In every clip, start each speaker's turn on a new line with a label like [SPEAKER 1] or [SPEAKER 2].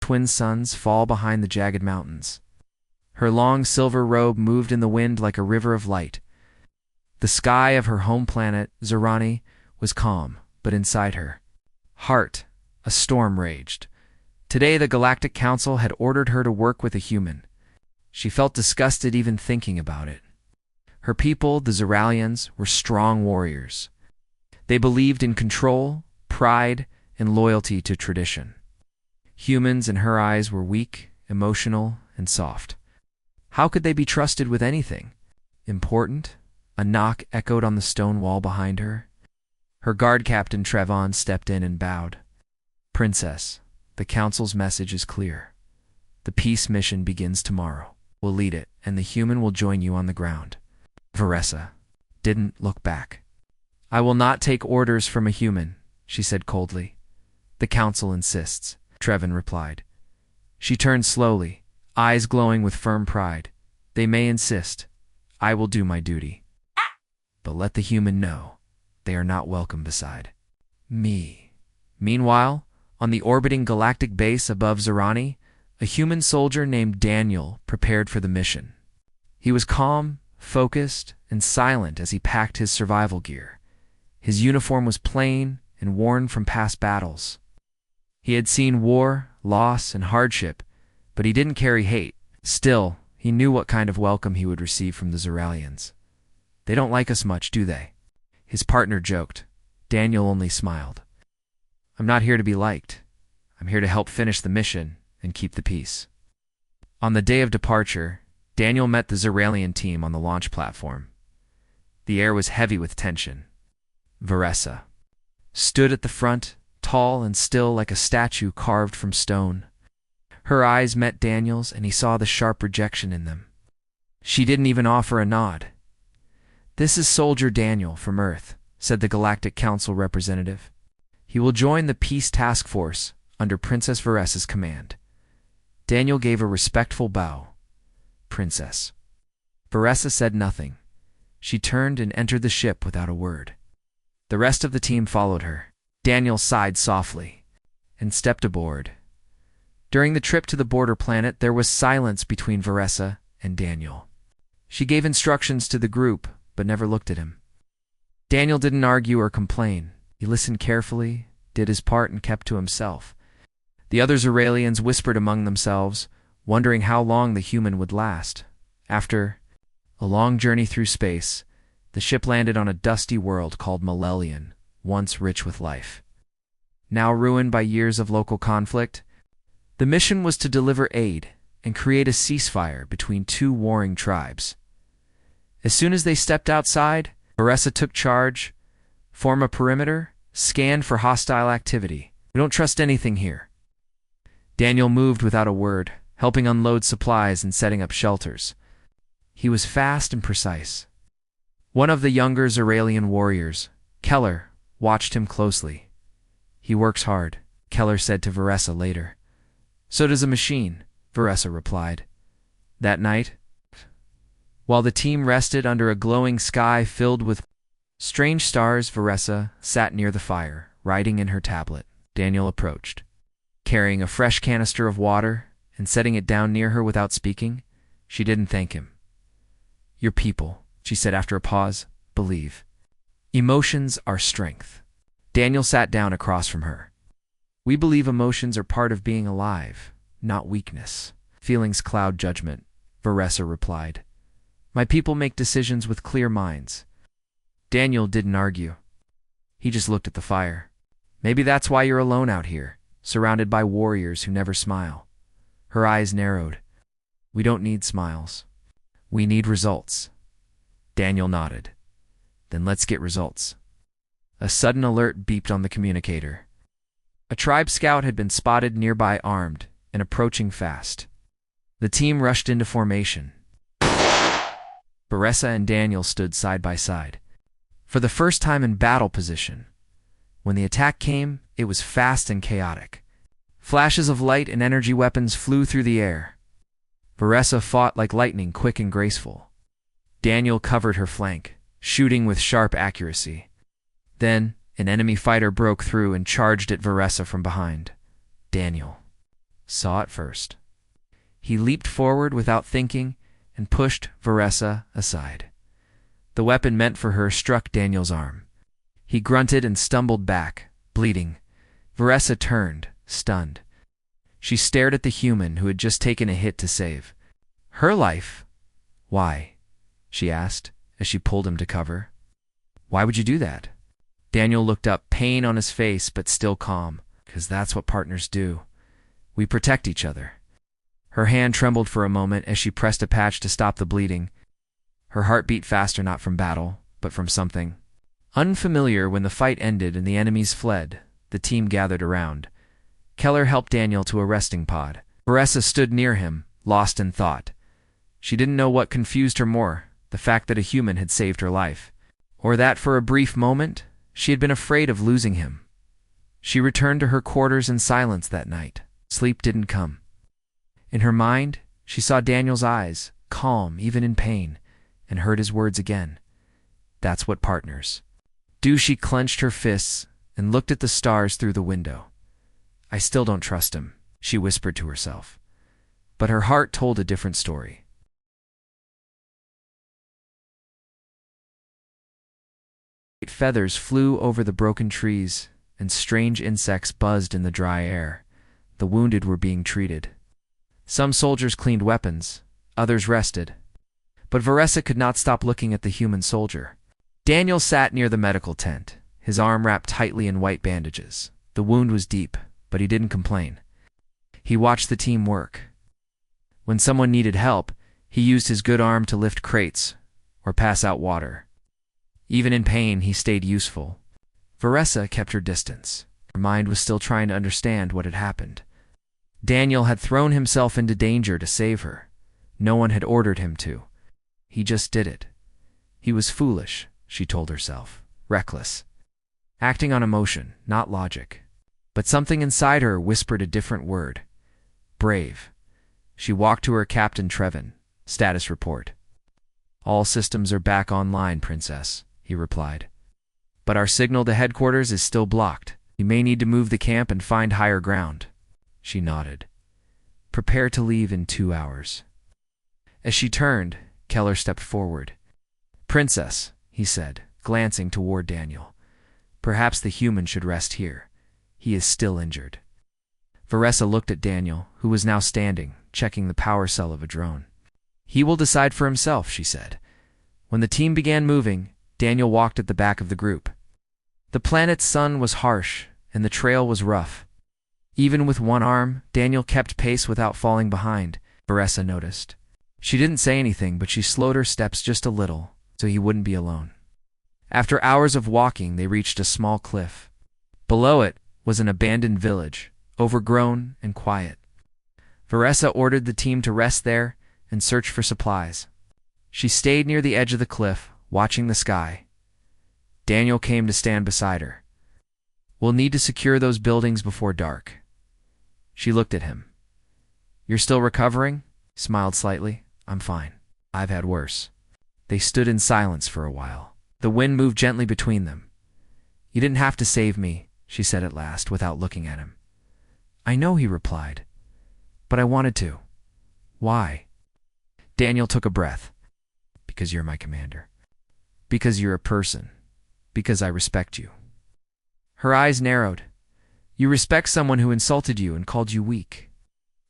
[SPEAKER 1] twin suns fall behind the jagged mountains. Her long silver robe moved in the wind like a river of light. The sky of her home planet, Zerani, was calm, but inside her heart, a storm raged. Today the Galactic Council had ordered her to work with a human. She felt disgusted even thinking about it. Her people, the Zeralians, were strong warriors. They believed in control, pride, and loyalty to tradition. Humans, in her eyes, were weak, emotional, and soft. How could they be trusted with anything important? A knock echoed on the stone wall behind her. Her guard captain, Trevon, stepped in and bowed. "Princess, the Council's message is clear. The peace mission begins tomorrow. We'll lead it, and the human will join you on the ground." Varessa didn't look back. "I will not take orders from a human," she said coldly. "The Council insists," Trevon replied. She turned slowly, eyes glowing with firm pride. "They may insist. I will do my duty. But let the human know they are not welcome beside me." Meanwhile, on the orbiting galactic base above Zerani, a human soldier named Daniel prepared for the mission. He was calm, focused, and silent as he packed his survival gear. His uniform was plain and worn from past battles. He had seen war, loss, and hardship, but he didn't carry hate. Still, he knew what kind of welcome he would receive from the Zeralians. "They don't like us much, do they?" His partner joked. Daniel only smiled. "I'm not here to be liked. I'm here to help finish the mission and keep the peace." On the day of departure, Daniel met the Zeralian team on the launch platform. The air was heavy with tension. Varessa stood at the front, tall and still like a statue carved from stone. Her eyes met Daniel's, and he saw the sharp rejection in them. She didn't even offer a nod. "This is Soldier Daniel from Earth," said the Galactic Council representative. "He will join the Peace Task Force under Princess Varessa's command." Daniel gave a respectful bow. "Princess." Varessa said nothing. She turned and entered the ship without a word. The rest of the team followed her. Daniel sighed softly and stepped aboard. During the trip to the border planet, there was silence between Varessa and Daniel. She gave instructions to the group, but never looked at him. Daniel didn't argue or complain. He listened carefully, did his part, and kept to himself. The other Zeralians whispered among themselves, wondering how long the human would last. After a long journey through space, the ship landed on a dusty world called Malelian, once rich with life. Now ruined by years of local conflict, the mission was to deliver aid and create a ceasefire between two warring tribes. As soon as they stepped outside, Varessa took charge, form a perimeter, scanned for hostile activity. "We don't trust anything here." Daniel moved without a word, helping unload supplies and setting up shelters. He was fast and precise. One of the younger Zeralian warriors, Keller, watched him closely. "He works hard," Keller said to Varessa later. "So does a machine," Varessa replied. That night, while the team rested under a glowing sky filled with strange stars, Varessa sat near the fire, writing in her tablet. Daniel approached, carrying a fresh canister of water and setting it down near her without speaking. She didn't thank him. "Your people," she said after a pause, "believe. Emotions are strength." Daniel sat down across from her. "We believe emotions are part of being alive, not weakness. Feelings cloud judgment," Varessa replied. "My people make decisions with clear minds." Daniel didn't argue. He just looked at the fire. "Maybe that's why you're alone out here, surrounded by warriors who never smile." Her eyes narrowed. "We don't need smiles. We need results." Daniel nodded. "Then let's get results." A sudden alert beeped on the communicator. A tribe scout had been spotted nearby armed and approaching fast. The team rushed into formation. Varessa and Daniel stood side by side, for the first time in battle position. When the attack came, it was fast and chaotic. Flashes of light and energy weapons flew through the air. Varessa fought like lightning, quick and graceful. Daniel covered her flank, shooting with sharp accuracy. Then, an enemy fighter broke through and charged at Varessa from behind. Daniel saw it first. He leaped forward without thinking and pushed Veressa aside. The weapon meant for her struck Daniel's arm. He grunted and stumbled back, bleeding. Veressa turned, stunned. She stared at the human who had just taken a hit to save her life. "Why?" she asked as she pulled him to cover. "Why would you do that?" Daniel looked up, pain on his face but still calm. "'Cause that's what partners do. We protect each other." Her hand trembled for a moment as she pressed a patch to stop the bleeding. Her heart beat faster, not from battle, but from something unfamiliar. When the fight ended and the enemies fled, the team gathered around. Keller helped Daniel to a resting pod. Veressa stood near him, lost in thought. She didn't know what confused her more, the fact that a human had saved her life, or that for a brief moment she had been afraid of losing him. She returned to her quarters in silence that night. Sleep didn't come. In her mind, she saw Daniel's eyes, calm even in pain, and heard his words again. "That's what partners do." She clenched her fists and looked at the stars through the window. "I still don't trust him," she whispered to herself. But her heart told a different story. Feathers flew over the broken trees, and strange insects buzzed in the dry air. The wounded were being treated. Some soldiers cleaned weapons, others rested. But Veressa could not stop looking at the human soldier. Daniel sat near the medical tent, his arm wrapped tightly in white bandages. The wound was deep, but he didn't complain. He watched the team work. When someone needed help, he used his good arm to lift crates or pass out water. Even in pain, he stayed useful. Veressa kept her distance. Her mind was still trying to understand what had happened. Daniel had thrown himself into danger to save her. No one had ordered him to. He just did it. He was foolish, she told herself, reckless, acting on emotion, not logic. But something inside her whispered a different word. Brave. She walked to her captain, Trevin. "Status report." "All systems are back online, Princess," he replied. "But our signal to headquarters is still blocked. You may need to move the camp and find higher ground." She nodded. "Prepare to leave in 2 hours." As she turned, Keller stepped forward. "Princess," he said, glancing toward Daniel. "Perhaps the human should rest here. He is still injured." Veressa looked at Daniel, who was now standing, checking the power cell of a drone. "He will decide for himself," she said. When the team began moving, Daniel walked at the back of the group. The planet's sun was harsh, and the trail was rough. Even with one arm, Daniel kept pace without falling behind, Veressa noticed. She didn't say anything, but she slowed her steps just a little, so he wouldn't be alone. After hours of walking, they reached a small cliff. Below it was an abandoned village, overgrown and quiet. Veressa ordered the team to rest there and search for supplies. She stayed near the edge of the cliff, watching the sky. Daniel came to stand beside her. "We'll need to secure those buildings before dark." She looked at him. "You're still recovering?" He smiled slightly. "I'm fine. I've had worse." They stood in silence for a while. The wind moved gently between them. "You didn't have to save me," she said at last, without looking at him. "I know," he replied. "But I wanted to." "Why?" Daniel took a breath. "Because you're my commander. Because you're a person. Because I respect you." Her eyes narrowed. "You respect someone who insulted you and called you weak."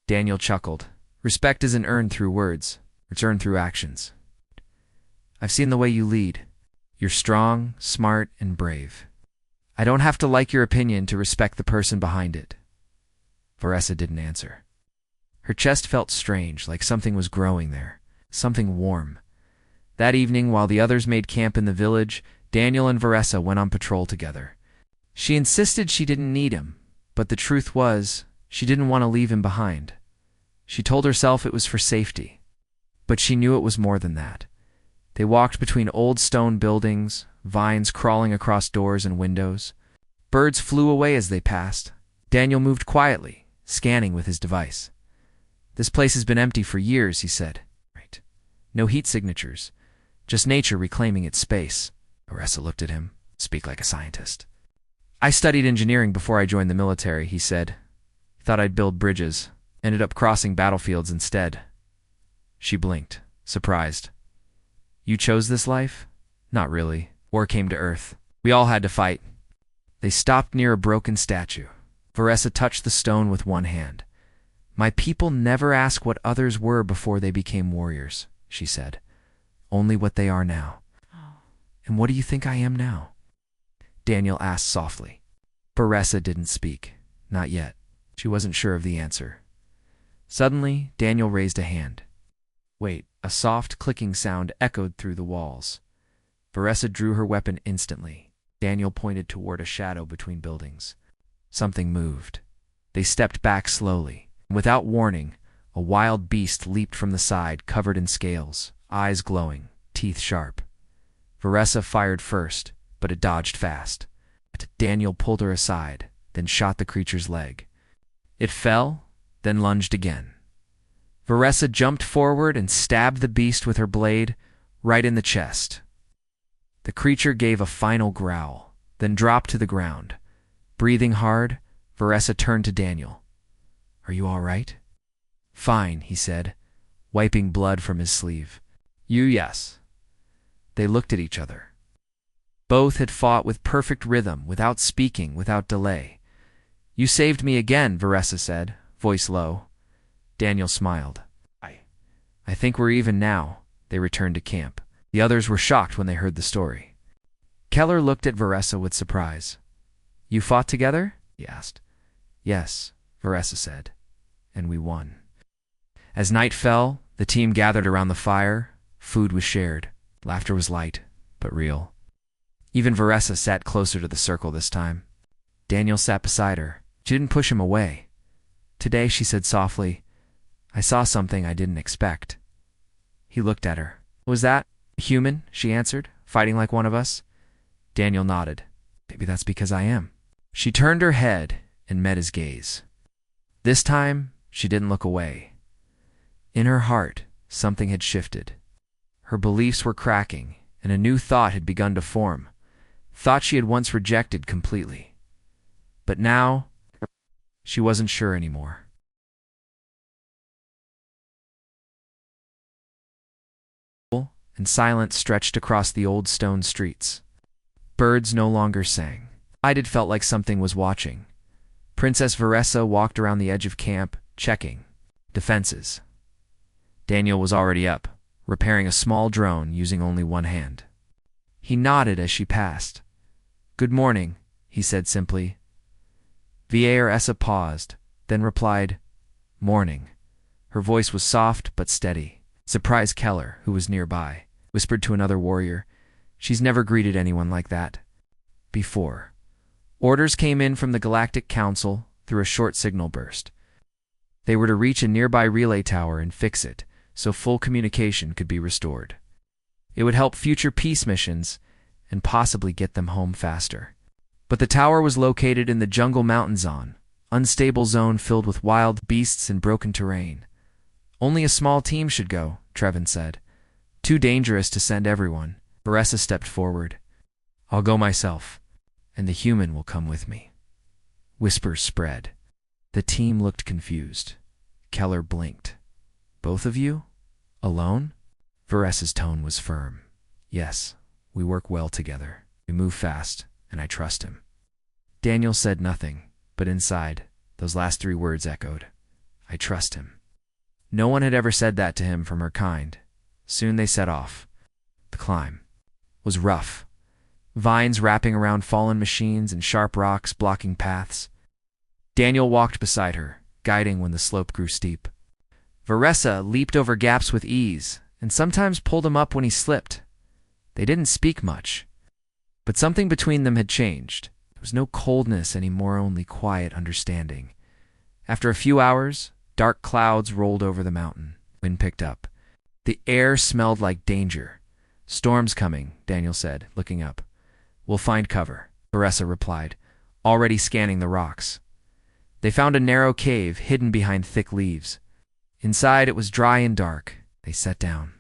[SPEAKER 1] Daniel chuckled. "Respect isn't earned through words. It's earned through actions. I've seen the way you lead. You're strong, smart, and brave. I don't have to like your opinion to respect the person behind it." Veressa didn't answer. Her chest felt strange, like something was growing there, something warm. That evening, while the others made camp in the village, Daniel and Veressa went on patrol together. She insisted she didn't need him, but the truth was, she didn't want to leave him behind. She told herself it was for safety, but she knew it was more than that. They walked between old stone buildings, vines crawling across doors and windows. Birds flew away as they passed. Daniel moved quietly, scanning with his device. "This place has been empty for years," he said. "Right. No heat signatures, just nature reclaiming its space." Veressa looked at him. "Speak like a scientist." "I studied engineering before I joined the military," he said. "Thought I'd build bridges. Ended up crossing battlefields instead. She blinked, surprised. You chose this life? Not really. War came to Earth. We all had to fight. They stopped near a broken statue. Varessa touched the stone with one hand. My people never asked what others were before they became warriors, she said. Only what they are now. And what do you think I am now? Daniel asked softly. Varessa didn't speak. Not yet. She wasn't sure of the answer. Suddenly, Daniel raised a hand. Wait, a soft clicking sound echoed through the walls. Varessa drew her weapon instantly. Daniel pointed toward a shadow between buildings. Something moved. They stepped back slowly. Without warning, a wild beast leaped from the side, covered in scales, eyes glowing, teeth sharp. Varessa fired first, but it dodged fast. Daniel pulled her aside, then shot the creature's leg. It fell, then lunged again. Varessa jumped forward and stabbed the beast with her blade, right in the chest. The creature gave a final growl, then dropped to the ground. Breathing hard, Varessa turned to Daniel. Are you all right? Fine, he said, wiping blood from his sleeve. Yes. They looked at each other. Both had fought with perfect rhythm, without speaking, without delay. You saved me again, Varessa said, voice low. Daniel smiled. I think we're even now. They returned to camp. The others were shocked when they heard the story. Keller looked at Varessa with surprise. You fought together? He asked. Yes, Varessa said, and we won. As night fell, the team gathered around the fire. Food was shared. Laughter was light, but real. Even Varessa sat closer to the circle this time. Daniel sat beside her. She didn't push him away. Today, she said softly, I saw something I didn't expect. He looked at her. Was that human? She answered, fighting like one of us. Daniel nodded. Maybe that's because I am. She turned her head and met his gaze. This time, she didn't look away. In her heart, something had shifted. Her beliefs were cracking, and a new thought had begun to form. Thought she had once rejected completely. But now, she wasn't sure anymore. And silence stretched across the old stone streets. Birds no longer sang. It felt like something was watching. Princess Varessa walked around the edge of camp, checking defenses. Daniel was already up, repairing a small drone using only one hand. He nodded as she passed. Good morning, he said simply. Varessa paused, then replied, Morning. Her voice was soft but steady. Surprised Keller, who was nearby, whispered to another warrior, She's never greeted anyone like that before. Orders came in from the Galactic Council through a short signal burst. They were to reach a nearby relay tower and fix it, so full communication could be restored. It would help future peace missions and possibly get them home faster. But the tower was located in the Jungle Mountain Zone, unstable zone filled with wild beasts and broken terrain. Only a small team should go, Trevin said. Too dangerous to send everyone. Varessa stepped forward. I'll go myself, and the human will come with me. Whispers spread. The team looked confused. Keller blinked. Both of you? Alone? Varessa's tone was firm. Yes, we work well together. We move fast, and I trust him. Daniel said nothing, but inside, those last 3 words echoed. I trust him. No one had ever said that to him from her kind. Soon they set off. The climb was rough. Vines wrapping around fallen machines and sharp rocks blocking paths. Daniel walked beside her, guiding when the slope grew steep. Varessa leaped over gaps with ease, and sometimes pulled him up when he slipped. They didn't speak much, but something between them had changed. There was no coldness anymore, only quiet understanding. After a few hours, dark clouds rolled over the mountain. Wind picked up. The air smelled like danger. Storm's coming, Daniel said, looking up. We'll find cover, Varessa replied, already scanning the rocks. They found a narrow cave hidden behind thick leaves. Inside it was dry and dark. They sat down.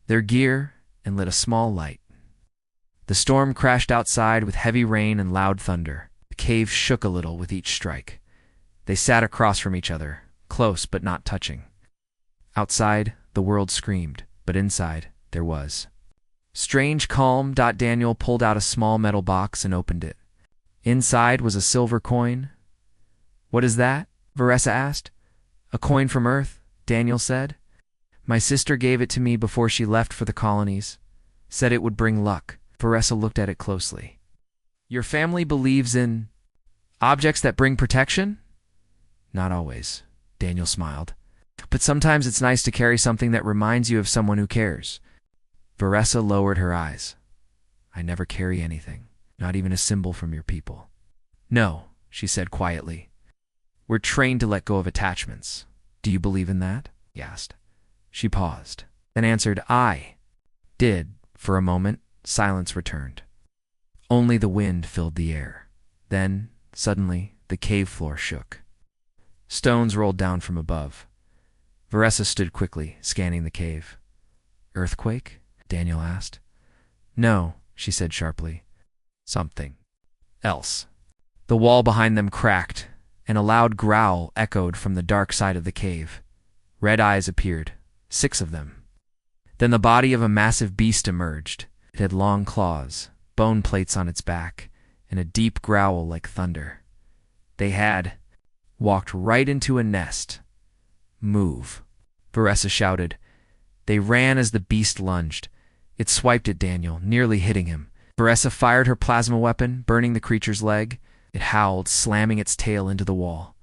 [SPEAKER 1] Their gear and lit a small light. The storm crashed outside with heavy rain and loud thunder. The cave shook a little with each strike. They sat across from each other, close but not touching. Outside, the world screamed, but inside, there was strange calm. Daniel pulled out a small metal box and opened it. Inside was a silver coin. "What is that?" Veressa asked. "A coin from Earth," Daniel said. "My sister gave it to me before she left for the colonies. Said it would bring luck." Veressa looked at it closely. "Your family believes in objects that bring protection?" "Not always," Daniel smiled. "But sometimes it's nice to carry something that reminds you of someone who cares." Veressa lowered her eyes. "I never carry anything, not even a symbol from your people." "No," she said quietly. "We're trained to let go of attachments. Do you believe in that?" he asked. She paused, then answered, "I did." For a moment, silence returned. Only the wind filled the air. Then, suddenly, the cave floor shook. Stones rolled down from above. Veressa stood quickly, scanning the cave. "Earthquake?" Daniel asked. "No," she said sharply. "Something else." The wall behind them cracked, and a loud growl echoed from the dark side of the cave. Red eyes appeared, 6 of them. Then the body of a massive beast emerged. It had long claws, bone plates on its back, and a deep growl like thunder. They had walked right into a nest. "Move," Veressa shouted. They ran as the beast lunged. It swiped at Daniel, nearly hitting him. Veressa fired her plasma weapon, burning the creature's leg. It howled, slamming its tail into the wall.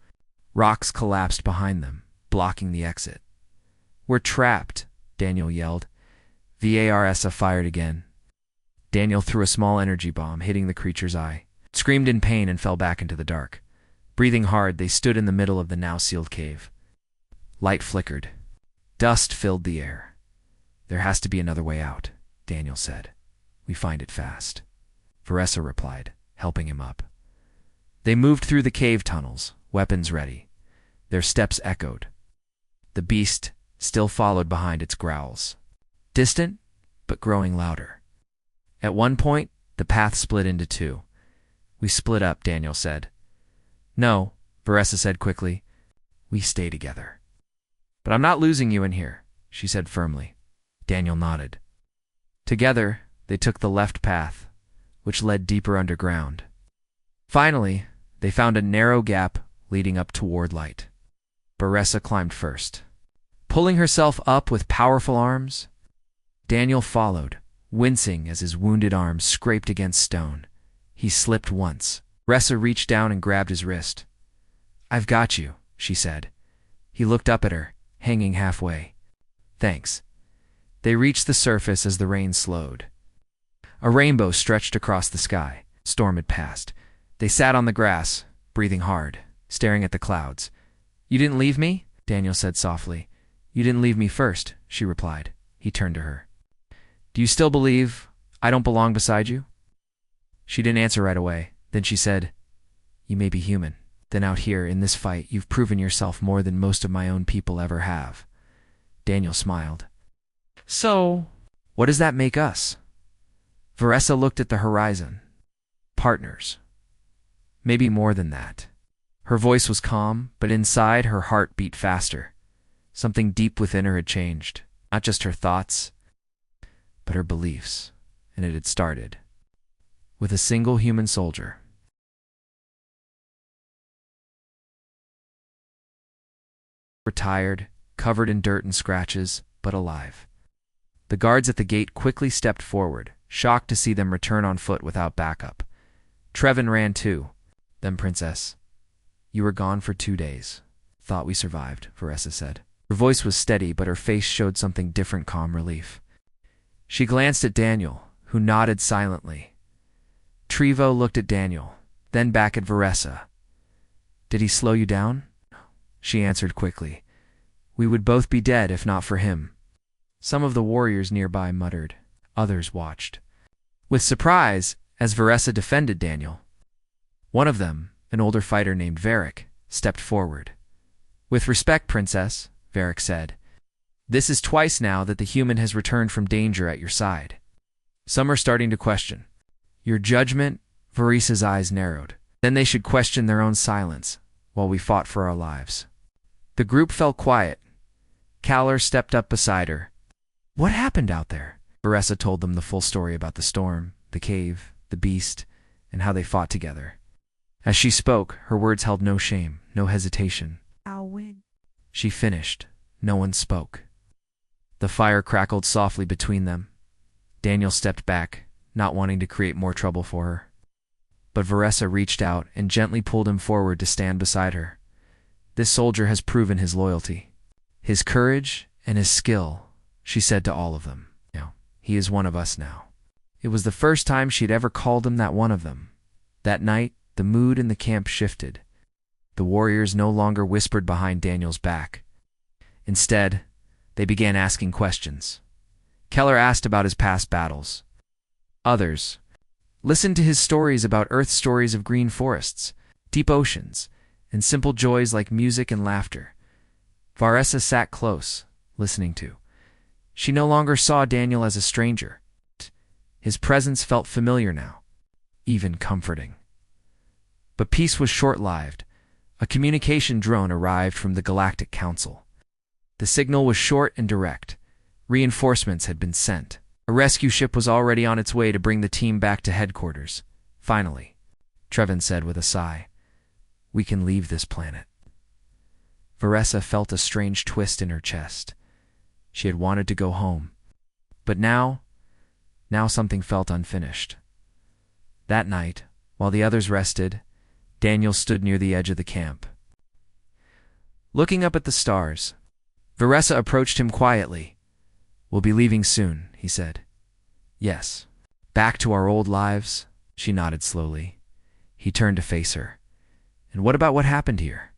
[SPEAKER 1] Rocks collapsed behind them, blocking the exit. "We're trapped," Daniel yelled. Veressa fired again. Daniel threw a small energy bomb, hitting the creature's eye. It screamed in pain and fell back into the dark. Breathing hard, they stood in the middle of the now-sealed cave. Light flickered. Dust filled the air. "There has to be another way out," Daniel said. "We find it fast." Veressa replied, helping him up. They moved through the cave tunnels, weapons ready. Their steps echoed. The beast still followed behind its growls. Distant, but growing louder. At one point, the path split into 2. "We split up," Daniel said. "No," Veressa said quickly. "We stay together." "But I'm not losing you in here," she said firmly. Daniel nodded. Together, they took the left path, which led deeper underground. Finally, they found a narrow gap leading up toward light. Veressa climbed first. Pulling herself up with powerful arms, Daniel followed, wincing as his wounded arms scraped against stone. He slipped once. Veressa reached down and grabbed his wrist. "I've got you," she said. He looked up at her, hanging halfway. "Thanks." They reached the surface as the rain slowed. A rainbow stretched across the sky. Storm had passed. They sat on the grass, breathing hard, staring at the clouds. "You didn't leave me?" Daniel said softly. "You didn't leave me first," she replied. He turned to her. "Do you still believe I don't belong beside you?" She didn't answer right away. Then she said, "You may be human. Then out here, in this fight, you've proven yourself more than most of my own people ever have." Daniel smiled. "So, what does that make us?" Veressa looked at the horizon. "Partners. Maybe more than that." Her voice was calm, but inside her heart beat faster. Something deep within her had changed. Not just her thoughts, but her beliefs. And it had started with a single human soldier. Tired, covered in dirt and scratches, but alive. The guards at the gate quickly stepped forward, shocked to see them return on foot without backup. Trevin ran too. Then Princess. "You were gone for 2 days. Thought we survived," Veressa said. Her voice was steady, but her face showed something different, calm relief. She glanced at Daniel, who nodded silently. Trevo looked at Daniel, then back at Veressa. "Did he slow you down?" She answered quickly. "We would both be dead if not for him." Some of the warriors nearby muttered. Others watched with surprise as Veressa defended Daniel. One of them, an older fighter named Varric, stepped forward. "With respect, Princess," Varric said. "This is twice now that the human has returned from danger at your side. Some are starting to question your judgment." Veresa's eyes narrowed. "Then they should question their own silence while we fought for our lives." The group fell quiet. Kaller stepped up beside her. What happened out there? Varessa told them the full story about the storm, the cave, the beast, and how they fought together. As she spoke, her words held no shame, no hesitation.
[SPEAKER 2] I'll win.
[SPEAKER 1] She finished. No one spoke. The fire crackled softly between them. Daniel stepped back, not wanting to create more trouble for her. But Varessa reached out and gently pulled him forward to stand beside her. This soldier has proven his loyalty, his courage, and his skill, she said to all of them. He is one of us now. It was the first time she'd ever called him that one of them. That night, the mood in the camp shifted. The warriors no longer whispered behind Daniel's back. Instead, they began asking questions. Keller asked about his past battles. Others listened to his stories about Earth's stories of green forests, deep oceans, and simple joys like music and laughter. Varessa sat close, listening to. She no longer saw Daniel as a stranger. His presence felt familiar now, even comforting. But peace was short-lived. A communication drone arrived from the Galactic Council. The signal was short and direct. Reinforcements had been sent. A rescue ship was already on its way to bring the team back to headquarters. Finally, Trevin said with a sigh, "We can leave this planet." Varessa felt a strange twist in her chest. She had wanted to go home. But now something felt unfinished. That night, while the others rested, Daniel stood near the edge of the camp. Looking up at the stars, Varessa approached him quietly. "We'll be leaving soon," he said. "Yes. Back to our old lives?" She nodded slowly. He turned to face her. "And what about what happened here?"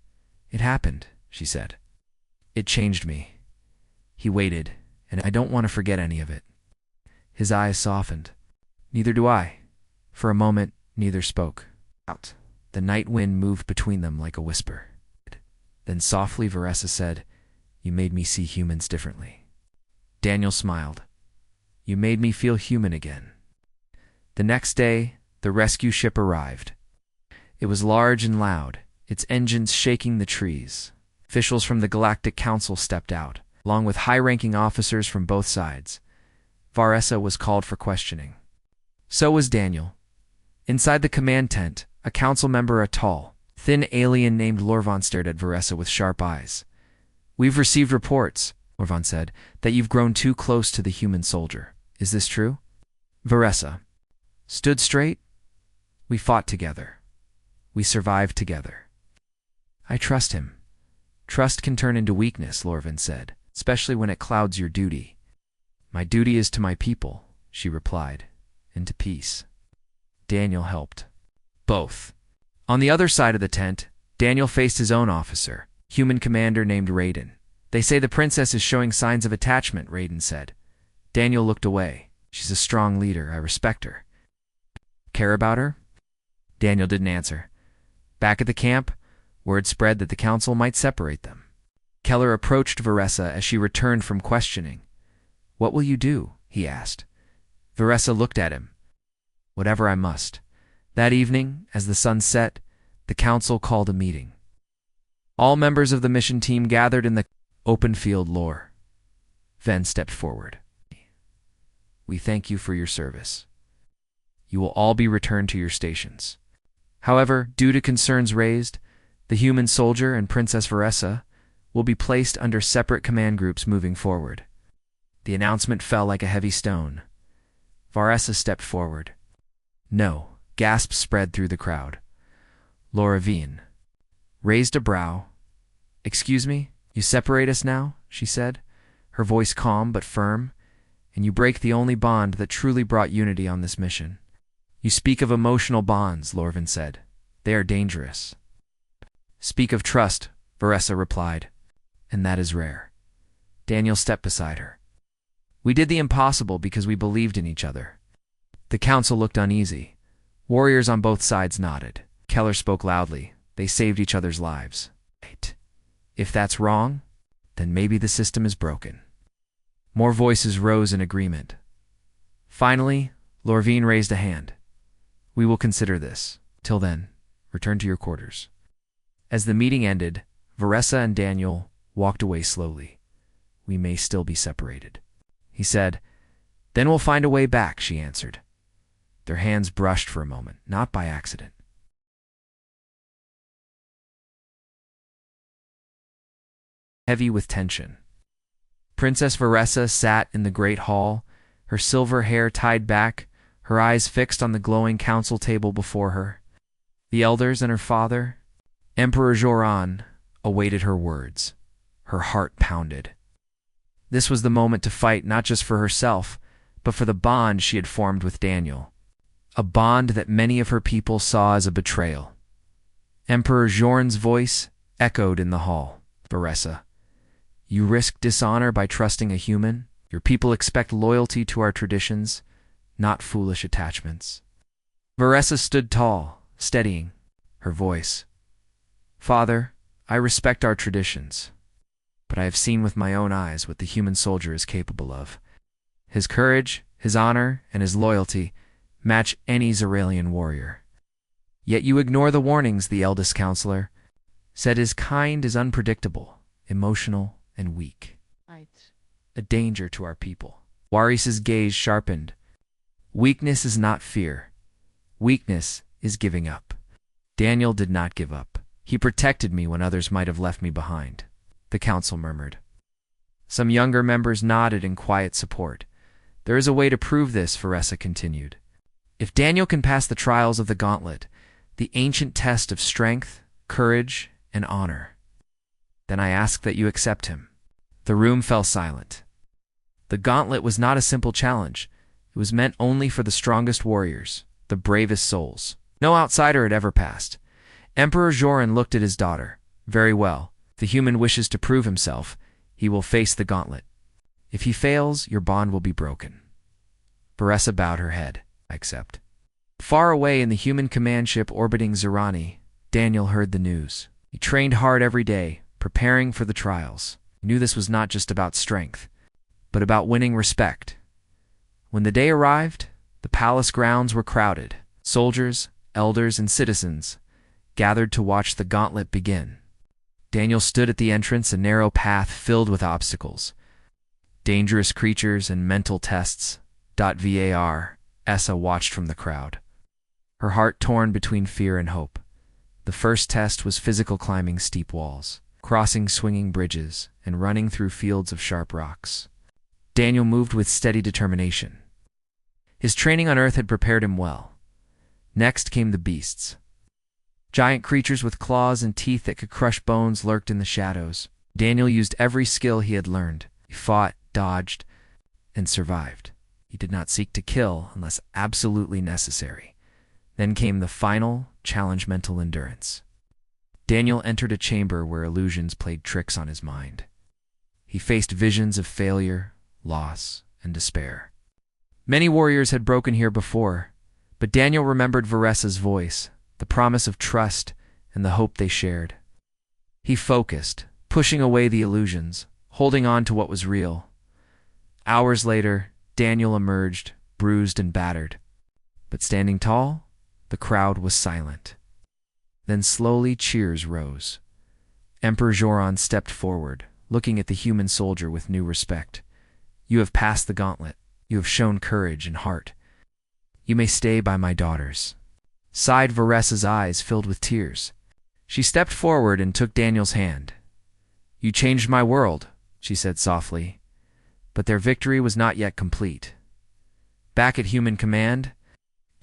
[SPEAKER 1] "It happened," she said. "It changed me." He waited, and I don't want to forget any of it. His eyes softened. "Neither do I." For a moment, neither spoke. Out. The night wind moved between them like a whisper. Then softly Varessa said, "You made me see humans differently." Daniel smiled. "You made me feel human again." The next day, the rescue ship arrived. It was large and loud, its engines shaking the trees. Officials from the Galactic Council stepped out, along with high-ranking officers from both sides. Varessa was called for questioning. So was Daniel. Inside the command tent, a council member, a tall, thin alien named Lorvan, stared at Varessa with sharp eyes. "We've received reports," Lorvan said, "that you've grown too close to the human soldier. Is this true?" Varessa stood straight. "We fought together. We survived together. I trust him." "Trust can turn into weakness," Lorvan said, "especially when it clouds your duty." "My duty is to my people," she replied, "and to peace." Daniel helped. Both. On the other side of the tent, Daniel faced his own officer, human commander named Raiden. "They say the princess is showing signs of attachment," Raiden said. Daniel looked away. "She's a strong leader. I respect her." "Care about her?" Daniel didn't answer. Back at the camp, word spread that the council might separate them. Keller approached Varessa as she returned from questioning. "What will you do?" he asked. Varessa looked at him. "Whatever I must." That evening, as the sun set, the council called a meeting. All members of the mission team gathered in the open field lore. Ven stepped forward. "We thank you for your service. You will all be returned to your stations. However, due to concerns raised, the human soldier and Princess Varessa will be placed under separate command groups moving forward." The announcement fell like a heavy stone. Varessa stepped forward. "No." Gasps spread through the crowd. Lorvan raised a brow. "Excuse me, you separate us now?" she said, her voice calm but firm. "And you break the only bond that truly brought unity on this mission." "You speak of emotional bonds," Lorvan said. "They are dangerous." "Speak of trust," Varessa replied. "And that is rare." Daniel stepped beside her. "We did the impossible because we believed in each other." The council looked uneasy. Warriors on both sides nodded. Keller spoke loudly. "They saved each other's lives." "Right. If that's wrong, then maybe the system is broken." More voices rose in agreement. Finally, Lorvan raised a hand. "We will consider this. Till then, return to your quarters." As the meeting ended, Varessa and Daniel walked away slowly. "We may still be separated," he said. "Then we'll find a way back," she answered. Their hands brushed for a moment, not by accident. Heavy with tension. Princess Varessa sat in the great hall, her silver hair tied back, her eyes fixed on the glowing council table before her. The elders and her father, Emperor Joran, awaited her words. Her heart pounded. This was the moment to fight not just for herself, but for the bond she had formed with Daniel. A bond that many of her people saw as a betrayal. Emperor Joran's voice echoed in the hall. "Varessa, you risk dishonor by trusting a human. Your people expect loyalty to our traditions, not foolish attachments." Varessa stood tall, steadying her voice. "Father, I respect our traditions, but I have seen with my own eyes what the human soldier is capable of. His courage, his honor, and his loyalty match any Zaralian warrior. Yet you ignore the warnings, the eldest counselor said. His kind is unpredictable, emotional, and weak. A danger to our people." Waris's gaze sharpened. "Weakness is not fear. Weakness is giving up." Daniel did not give up. "He protected me when others might have left me behind," the council murmured. Some younger members nodded in quiet support. "There is a way to prove this," Varessa continued. "If Daniel can pass the trials of the gauntlet, the ancient test of strength, courage, and honor, then I ask that you accept him." The room fell silent. The gauntlet was not a simple challenge. It was meant only for the strongest warriors, the bravest souls. No outsider had ever passed. Emperor Joran looked at his daughter. "Very well. If the human wishes to prove himself, he will face the gauntlet. If he fails, your bond will be broken." Varessa bowed her head. "I accept." Far away in the human command ship orbiting Zerani, Daniel heard the news. He trained hard every day, preparing for the trials. He knew this was not just about strength, but about winning respect. When the day arrived, the palace grounds were crowded. Soldiers, elders, and citizens gathered to watch the gauntlet begin. Daniel stood at the entrance, a narrow path filled with obstacles. Dangerous creatures and mental tests. Essa watched from the crowd, her heart torn between fear and hope. The first test was physical, climbing steep walls, crossing swinging bridges, and running through fields of sharp rocks. Daniel moved with steady determination. His training on Earth had prepared him well. Next came the beasts. Giant creatures with claws and teeth that could crush bones lurked in the shadows. Daniel used every skill he had learned. He fought, dodged, and survived. He did not seek to kill unless absolutely necessary. Then came the final challenge: mental endurance. Daniel entered a chamber where illusions played tricks on his mind. He faced visions of failure, loss, and despair. Many warriors had broken here before, but Daniel remembered Varessa's voice, the promise of trust, and the hope they shared. He focused, pushing away the illusions, holding on to what was real. Hours later, Daniel emerged, bruised and battered. But standing tall, the crowd was silent. Then slowly cheers rose. Emperor Joran stepped forward, looking at the human soldier with new respect. "You have passed the gauntlet. You have shown courage and heart. You may stay by my daughters." Sighed Varessa's eyes filled with tears. She stepped forward and took Daniel's hand. "You changed my world," she said softly. But their victory was not yet complete. Back at Human Command,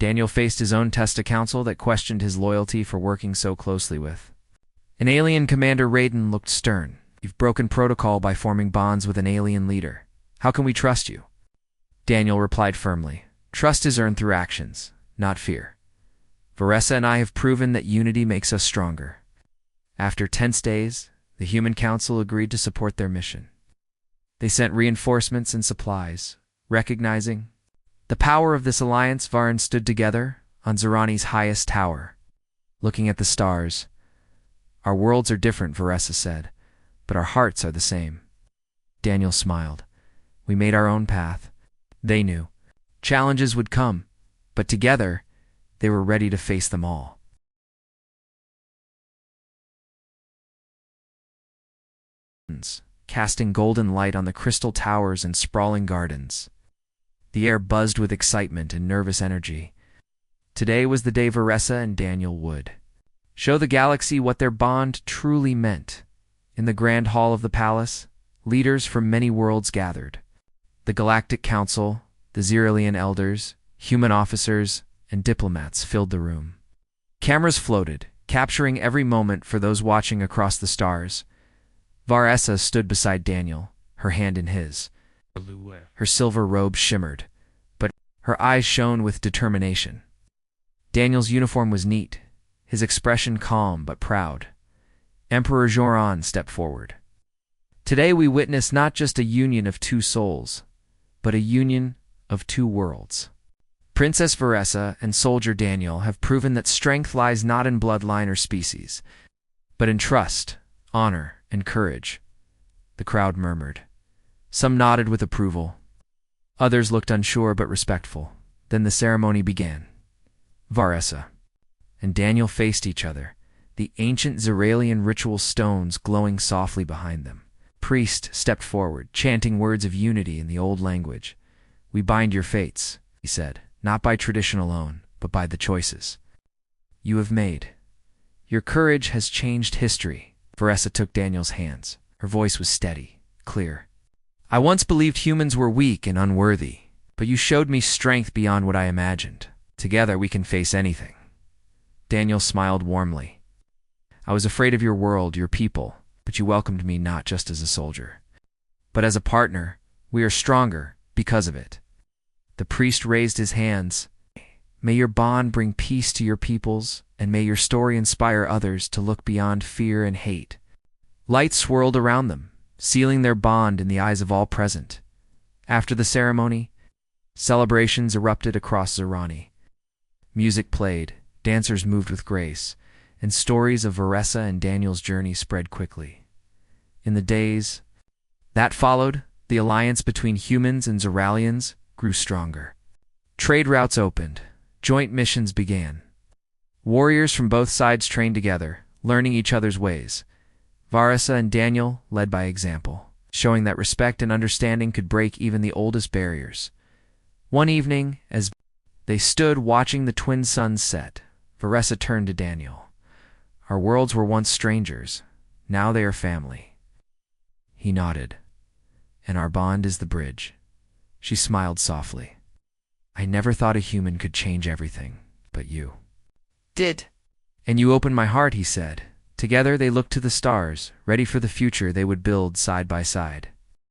[SPEAKER 1] Daniel faced his own test of council that questioned his loyalty for working so closely with. An alien commander, Raiden, looked stern. "You've broken protocol by forming bonds with an alien leader. How can we trust you?" Daniel replied firmly, "Trust is earned through actions, not fear. Varessa and I have proven that unity makes us stronger." After tense days, the Human Council agreed to support their mission. They sent reinforcements and supplies, recognizing the power of this alliance. Varn stood together on Zerani's highest tower, looking at the stars. "Our worlds are different," Varessa said, "but our hearts are the same." Daniel smiled. "We made our own path." They knew challenges would come, but together they were ready to face them all. mountains, casting golden light on the crystal towers and sprawling gardens. The air buzzed with excitement and nervous energy. Today was the day Varessa and Daniel would show the galaxy what their bond truly meant. In the grand hall of the palace, leaders from many worlds gathered. The Galactic Council, the Xerilian elders, human officers, and diplomats filled the room. Cameras floated, capturing every moment for those watching across the stars. Varessa stood beside Daniel, her hand in his. Her silver robe shimmered, but her eyes shone with determination. Daniel's uniform was neat, his expression calm but proud. Emperor Joran stepped forward. Today we witness not just a union of two souls, but a union of two worlds. Princess Varessa and Soldier Daniel have proven that strength lies not in bloodline or species, but in trust, honor, and courage. The crowd murmured. Some nodded with approval. Others looked unsure but respectful. Then the ceremony began. Varessa and Daniel faced each other, the ancient Xeralian ritual stones glowing softly behind them. Priest stepped forward, chanting words of unity in the old language. "We bind your fates," he said, "not by tradition alone, but by the choices you have made. Your courage has changed history." Varessa took Daniel's hands. Her voice was steady, clear. "I once believed humans were weak and unworthy, but you showed me strength beyond what I imagined. Together we can face anything." Daniel smiled warmly. "I was afraid of your world, your people, but you welcomed me not just as a soldier, but as a partner. We are stronger because of it." The priest raised his hands. "May your bond bring peace to your peoples, and may your story inspire others to look beyond fear and hate." Light swirled around them, sealing their bond in the eyes of all present. After the ceremony, celebrations erupted across Xerani. Music played, dancers moved with grace, and stories of Varessa and Daniel's journey spread quickly. In the days that followed, the alliance between humans and Xeralians grew stronger. Trade routes opened, joint missions began. Warriors from both sides trained together, learning each other's ways. Varessa and Daniel led by example, showing that respect and understanding could break even the oldest barriers. One evening, as they stood watching the twin suns set, Varessa turned to Daniel. "Our worlds were once strangers. Now they are family." He nodded. "And our bond is the bridge." She smiled softly. "I never thought a human could change everything, but you did. And you opened my heart," he said. Together they looked to the stars, ready for the future they would build side by side.